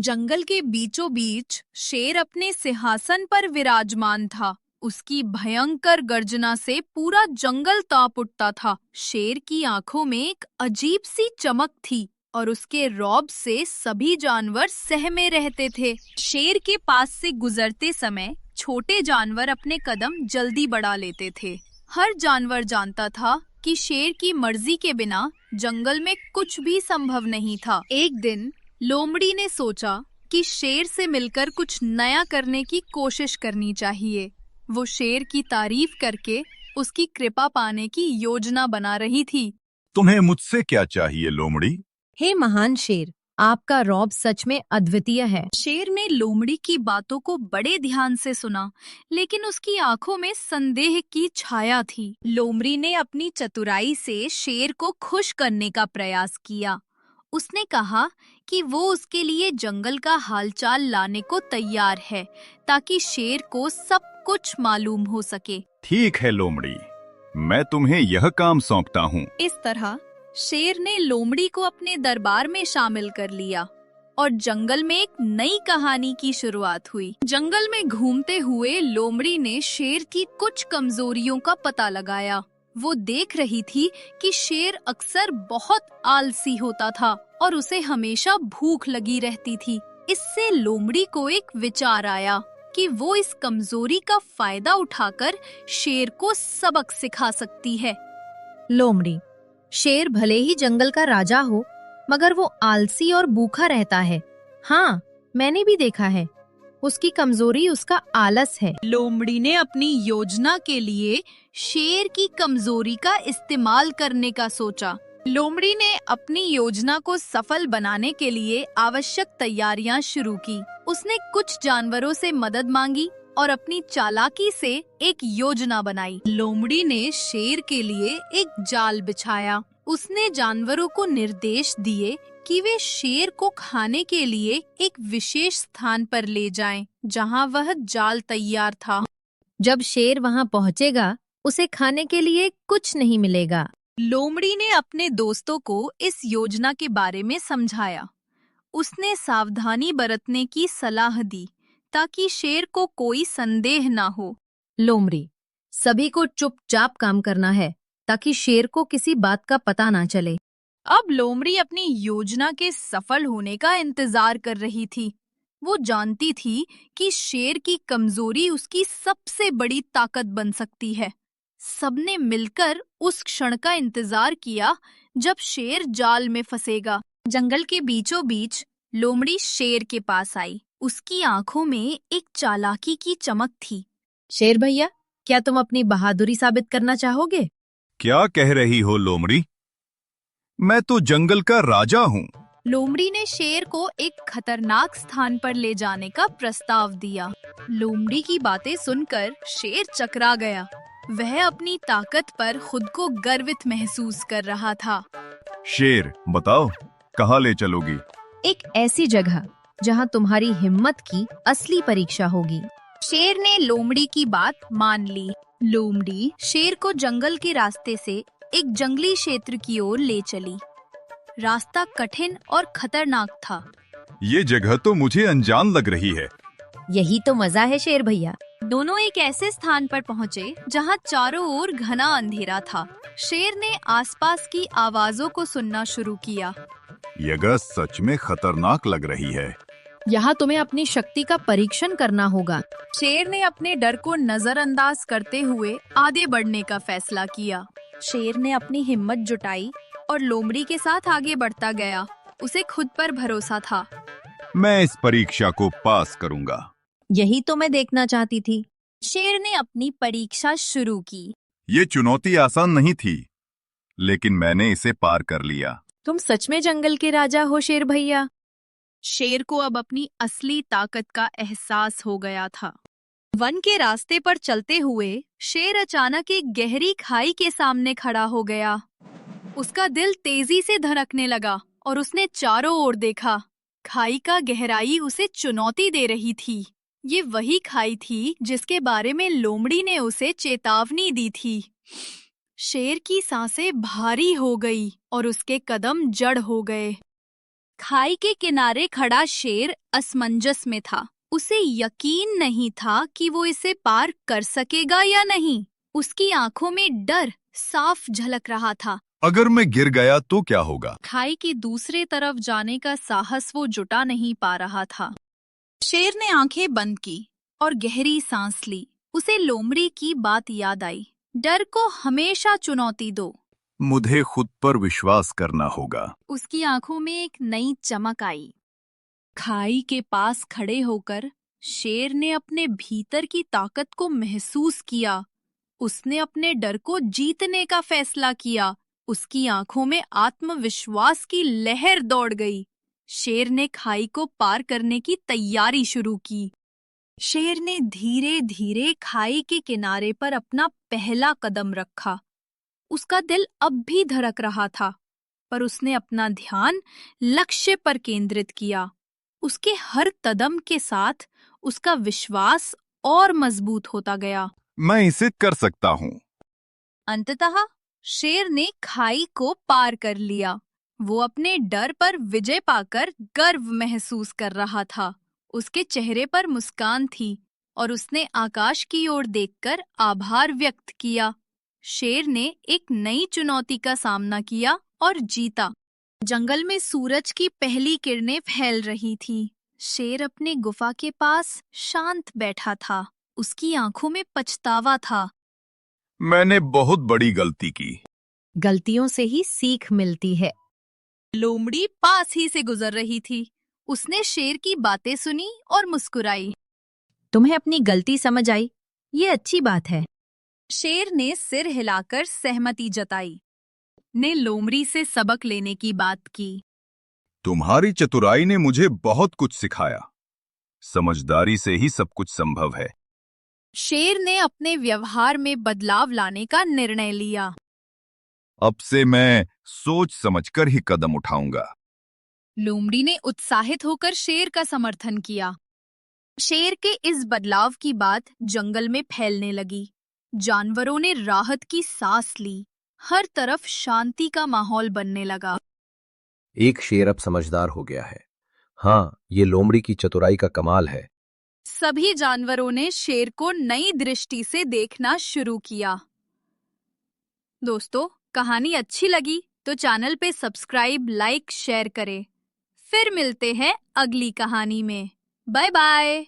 जंगल के बीचों बीच शेर अपने सिंहासन पर विराजमान था। उसकी भयंकर गर्जना से पूरा जंगल कांप उठता था। शेर की आंखों में एक अजीब सी चमक थी और उसके रौब से सभी जानवर सहमे रहते थे। शेर के पास से गुजरते समय छोटे जानवर अपने कदम जल्दी बढ़ा लेते थे। हर जानवर जानता था कि शेर की मर्जी के बिना जंगल में कुछ भी संभव नहीं था। एक दिन लोमड़ी ने सोचा कि शेर से मिलकर कुछ नया करने की कोशिश करनी चाहिए। वो शेर की तारीफ करके उसकी कृपा पाने की योजना बना रही थी। तुम्हें मुझसे क्या चाहिए लोमड़ी? हे महान शेर, आपका रौब सच में अद्वितीय है। शेर ने लोमड़ी की बातों को बड़े ध्यान से सुना, लेकिन उसकी आंखों में संदेह की छाया थी। लोमड़ी ने अपनी चतुराई से शेर को खुश करने का प्रयास किया। उसने कहा कि वो उसके लिए जंगल का हालचाल लाने को तैयार है, ताकि शेर को सब कुछ मालूम हो सके। ठीक है लोमड़ी, मैं तुम्हें यह काम सौंपता हूँ। इस तरह शेर ने लोमड़ी को अपने दरबार में शामिल कर लिया और जंगल में एक नई कहानी की शुरुआत हुई। जंगल में घूमते हुए लोमड़ी ने शेर की कुछ कमजोरियों का पता लगाया। वो देख रही थी कि शेर अक्सर बहुत आलसी होता था और उसे हमेशा भूख लगी रहती थी। इससे लोमड़ी को एक विचार आया कि वो इस कमजोरी का फायदा उठाकर शेर को सबक सिखा सकती है। लोमड़ी, शेर भले ही जंगल का राजा हो, मगर वो आलसी और भूखा रहता है। हाँ, मैंने भी देखा है। उसकी कमजोरी उसका आलस है। लोमड़ी ने अपनी योजना के लिए शेर की कमजोरी का इस्तेमाल करने का सोचा। लोमड़ी ने अपनी योजना को सफल बनाने के लिए आवश्यक तैयारियां शुरू की। उसने कुछ जानवरों से मदद मांगी और अपनी चालाकी से एक योजना बनाई। लोमड़ी ने शेर के लिए एक जाल बिछाया। उसने जानवरों को निर्देश दिए कि वे शेर को खाने के लिए एक विशेष स्थान पर ले जाएं, जहां वह जाल तैयार था। जब शेर वहां पहुंचेगा, उसे खाने के लिए कुछ नहीं मिलेगा। लोमड़ी ने अपने दोस्तों को इस योजना के बारे में समझाया। उसने सावधानी बरतने की सलाह दी ताकि शेर को कोई संदेह ना हो। लोमड़ी, सभी को चुपचाप काम करना है ताकि शेर को किसी बात का पता ना चले। अब लोमड़ी अपनी योजना के सफल होने का इंतजार कर रही थी। वो जानती थी कि शेर की कमजोरी उसकी सबसे बड़ी ताकत बन सकती है। सबने मिलकर उस क्षण का इंतजार किया जब शेर जाल में फंसेगा। जंगल के बीचों बीच लोमड़ी शेर के पास आई। उसकी आंखों में एक चालाकी की चमक थी। शेर भैया, क्या तुम अपनी बहादुरी साबित करना चाहोगे? क्या कह रही हो लोमड़ी? मैं तो जंगल का राजा हूँ। लोमड़ी ने शेर को एक खतरनाक स्थान पर ले जाने का प्रस्ताव दिया। लोमड़ी की बातें सुनकर शेर चकरा गया। वह अपनी ताकत पर खुद को गर्वित महसूस कर रहा था। शेर, बताओ, कहाँ ले चलोगी? एक ऐसी जगह जहां तुम्हारी हिम्मत की असली परीक्षा होगी। शेर ने लोमड़ी की बात मान ली। लोमड़ी शेर को जंगल के रास्ते से एक जंगली क्षेत्र की ओर ले चली। रास्ता कठिन और खतरनाक था। ये जगह तो मुझे अनजान लग रही है। यही तो मजा है शेर भैया। दोनों एक ऐसे स्थान पर पहुँचे जहाँ चारों ओर घना अंधेरा था। शेर ने आसपास की आवाजों को सुनना शुरू किया। यह जगह सच में खतरनाक लग रही है। यहाँ तुम्हें अपनी शक्ति का परीक्षण करना होगा। शेर ने अपने डर को नजरअंदाज करते हुए आगे बढ़ने का फैसला किया। शेर ने अपनी हिम्मत जुटाई और लोमड़ी के साथ आगे बढ़ता गया। उसे खुद पर भरोसा था। मैं इस परीक्षा को पास करूंगा। यही तो मैं देखना चाहती थी। शेर ने अपनी परीक्षा शुरू की। ये चुनौती आसान नहीं थी, लेकिन मैंने इसे पार कर लिया। तुम सच में जंगल के राजा हो शेर भैया। शेर को अब अपनी असली ताकत का एहसास हो गया था। वन के रास्ते पर चलते हुए शेर अचानक एक गहरी खाई के सामने खड़ा हो गया। उसका दिल तेजी से धड़कने लगा और उसने चारों ओर देखा। खाई का गहराई उसे चुनौती दे रही थी। ये वही खाई थी जिसके बारे में लोमड़ी ने उसे चेतावनी दी थी। शेर की सांसें भारी हो गई और उसके कदम जड़ हो गए। खाई के किनारे खड़ा शेर असमंजस में था। उसे यकीन नहीं था कि वो इसे पार कर सकेगा या नहीं। उसकी आंखों में डर साफ झलक रहा था। अगर मैं गिर गया तो क्या होगा? खाई की दूसरे तरफ जाने का साहस वो जुटा नहीं पा रहा था। शेर ने आंखें बंद की और गहरी सांस ली। उसे लोमड़ी की बात याद आई, डर को हमेशा चुनौती दो। मुझे खुद पर विश्वास करना होगा। उसकी आंखों में एक नई चमक आई। खाई के पास खड़े होकर शेर ने अपने भीतर की ताकत को महसूस किया। उसने अपने डर को जीतने का फैसला किया। उसकी आंखों में आत्मविश्वास की लहर दौड़ गई। शेर ने खाई को पार करने की तैयारी शुरू की। शेर ने धीरे धीरे खाई के किनारे पर अपना पहला कदम रखा। उसका दिल अब भी धड़क रहा था, पर उसने अपना ध्यान लक्ष्य पर केंद्रित किया। उसके हर कदम के साथ उसका विश्वास और मजबूत होता गया। मैं इसे कर सकता हूँ। अंततः शेर ने खाई को पार कर लिया। वो अपने डर पर विजय पाकर गर्व महसूस कर रहा था। उसके चेहरे पर मुस्कान थी और उसने आकाश की ओर देखकर आभार व्यक्त किया। शेर ने एक नई चुनौती का सामना किया और जीता। जंगल में सूरज की पहली किरणें फैल रही थी। शेर अपने गुफा के पास शांत बैठा था। उसकी आंखों में पछतावा था। मैंने बहुत बड़ी गलती की। गलतियों से ही सीख मिलती है। लोमड़ी पास ही से गुजर रही थी। उसने शेर की बातें सुनी और मुस्कुराई। तुम्हें अपनी गलती समझ आई, ये अच्छी बात है। शेर ने सिर हिलाकर सहमति जताई। ने लोमड़ी से सबक लेने की बात की। तुम्हारी चतुराई ने मुझे बहुत कुछ सिखाया। समझदारी से ही सब कुछ संभव है। शेर ने अपने व्यवहार में बदलाव लाने का निर्णय लिया। अब से मैं सोच समझकर ही कदम उठाऊंगा। लोमड़ी ने उत्साहित होकर शेर का समर्थन किया। शेर के इस बदलाव की बात जंगल में फैलने लगी। जानवरों ने राहत की सांस ली। हर तरफ शांति का माहौल बनने लगा। एक शेर अब समझदार हो गया है। हाँ, ये लोमड़ी की चतुराई का कमाल है। सभी जानवरों ने शेर को नई दृष्टि से देखना शुरू किया। दोस्तों, कहानी अच्छी लगी तो चैनल पे सब्सक्राइब, लाइक, शेयर करें। फिर मिलते हैं अगली कहानी में। Bye bye.